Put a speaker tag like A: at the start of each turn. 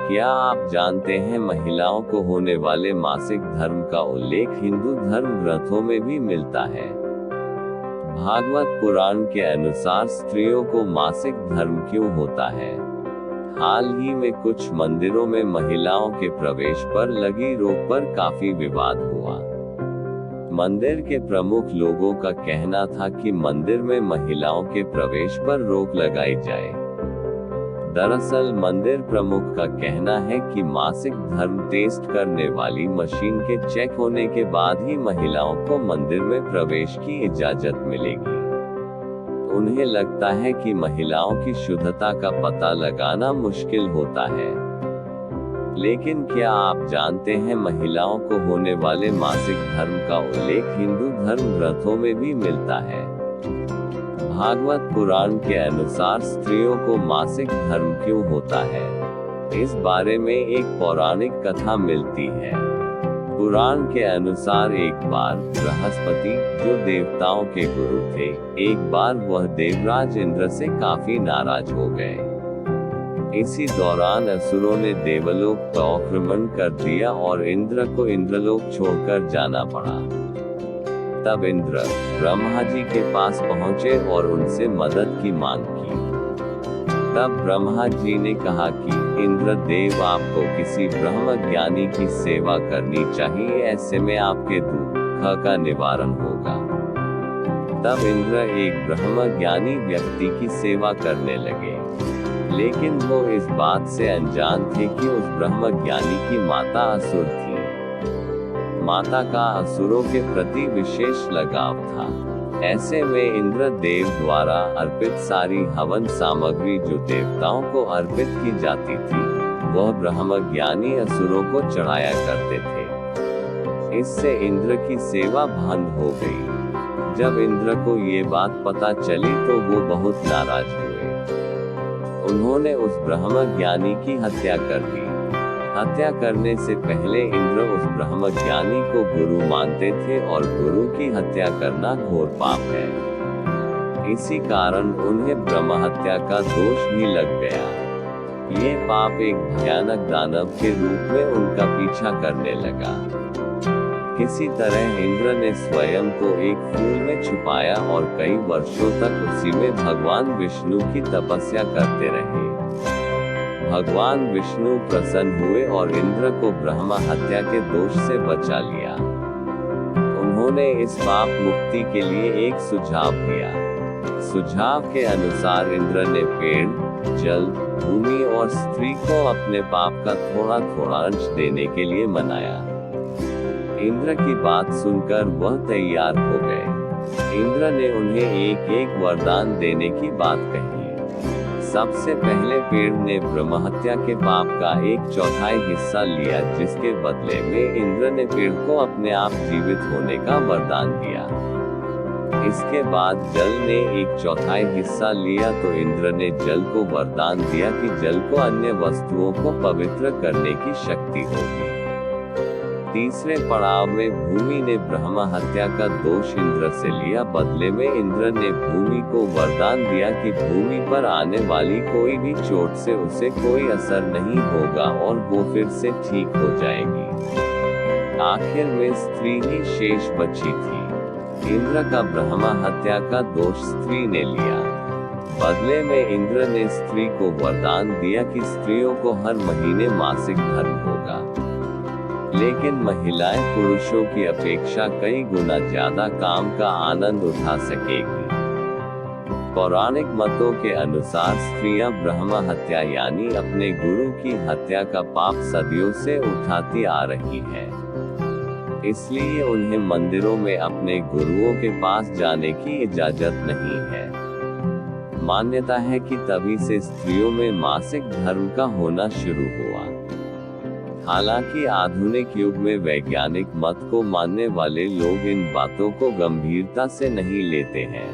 A: क्या आप जानते हैं महिलाओं को होने वाले मासिक धर्म का उल्लेख हिंदू धर्म ग्रंथों में भी मिलता है। भागवत पुराण के अनुसार स्त्रियों को मासिक धर्म क्यों होता है? हाल ही में कुछ मंदिरों में महिलाओं के प्रवेश पर लगी रोक पर काफी विवाद हुआ। मंदिर के प्रमुख लोगों का कहना था कि मंदिर में महिलाओं के प्रवेश पर रोक लगाई जाए। दरअसल मंदिर प्रमुख का कहना है कि मासिक धर्म टेस्ट करने वाली मशीन के चेक होने के बाद ही महिलाओं को मंदिर में प्रवेश की इजाजत मिलेगी। उन्हें लगता है कि महिलाओं की शुद्धता का पता लगाना मुश्किल होता है। लेकिन क्या आप जानते हैं महिलाओं को होने वाले मासिक धर्म का उल्लेख हिंदू धर्म ग्रंथों में भी मिलता है। भागवत पुराण के अनुसार स्त्रियों को मासिक धर्म क्यों होता है? इस बारे में एक पौराणिक कथा मिलती है। पुराण के अनुसार एक बार बृहस्पति, जो देवताओं के गुरु थे, एक बार वह देवराज इंद्र से काफी नाराज हो गए। इसी दौरान असुरों ने देवलोक पर आक्रमण कर दिया और इंद्र को इंद्रलोक छोड़कर जाना पड़ा। तब इंद्र ब्रह्मा जी के पास पहुंचे और उनसे मदद की मांग की। तब ब्रह्मा जी ने कहा कि इंद्र देव, आपको किसी ब्रह्म ज्ञानी की सेवा करनी चाहिए, ऐसे में आपके दुख का निवारण होगा। तब इंद्र एक ब्रह्म ज्ञानी व्यक्ति की सेवा करने लगे, लेकिन वो इस बात से अनजान थे कि उस ब्रह्म ज्ञानी की माता असुर थी। माता का असुरों के प्रति विशेष लगाव था। ऐसे में इंद्र देव द्वारा अर्पित सारी हवन सामग्री जो देवताओं को अर्पित की जाती थी, वह ब्रह्म ज्ञानी असुरों को चढ़ाया करते थे। इससे इंद्र की सेवा भंग हो गई। जब इंद्र को ये बात पता चली तो वो बहुत नाराज हुए। उन्होंने उस ब्रह्म ज्ञानी की हत्या कर दी। हत्या करने से पहले इंद्र उस ब्रह्म ज्ञानी को गुरु मानते थे और गुरु की हत्या करना घोर पाप है। इसी कारण उन्हें ब्रह्म हत्या का दोष भी लग गया। ये पाप एक भयानक दानव के रूप में उनका पीछा करने लगा। किसी तरह इंद्र ने स्वयं को एक फूल में छुपाया और कई वर्षों तक उसी में भगवान विष्णु की तपस्या करते रहे। भगवान विष्णु प्रसन्न हुए और इंद्र को ब्रह्म हत्या के दोष से बचा लिया। उन्होंने इस पाप मुक्ति के लिए एक सुझाव दिया। सुझाव के अनुसार इंद्र ने पेड़, जल, भूमि और स्त्री को अपने पाप का थोड़ा थोड़ा अंश देने के लिए मनाया। इंद्र की बात सुनकर वह तैयार हो गए। इंद्र ने उन्हें एक एक वरदान देने की बात कही। सबसे पहले पेड़ ने ब्रह्म हत्या के पाप का 1/4 हिस्सा लिया, जिसके बदले में इंद्र ने पेड़ को अपने आप जीवित होने का वरदान दिया। इसके बाद जल ने 1/4 हिस्सा लिया तो इंद्र ने जल को वरदान दिया कि जल को अन्य वस्तुओं को पवित्र करने की शक्ति होगी। तीसरे पड़ाव में भूमि ने ब्रह्म हत्या का दोष इंद्र से लिया। बदले में इंद्र ने भूमि को वरदान दिया कि भूमि पर आने वाली कोई भी चोट से उसे कोई असर नहीं होगा और वो फिर से ठीक हो जाएगी। आखिर में स्त्री ही शेष बची थी। इंद्र का ब्रह्म हत्या का दोष स्त्री ने लिया। बदले में इंद्र ने स्त्री को वरदान दिया कि स्त्रियों को हर महीने मासिक धर्म होगा। लेकिन महिलाएं पुरुषों की अपेक्षा कई गुना ज्यादा काम का आनंद उठा सकेगी। पौराणिक मतों के अनुसार स्त्रियां ब्रह्म हत्या यानी अपने गुरु की हत्या का पाप सदियों से उठाती आ रही हैं। इसलिए उन्हें मंदिरों में अपने गुरुओं के पास जाने की इजाजत नहीं है। मान्यता है कि तभी से स्त्रियों में मासिक धर्म का होना शुरू हुआ। हालांकि आधुनिक युग में वैज्ञानिक मत को मानने वाले लोग इन बातों को गंभीरता से नहीं लेते हैं।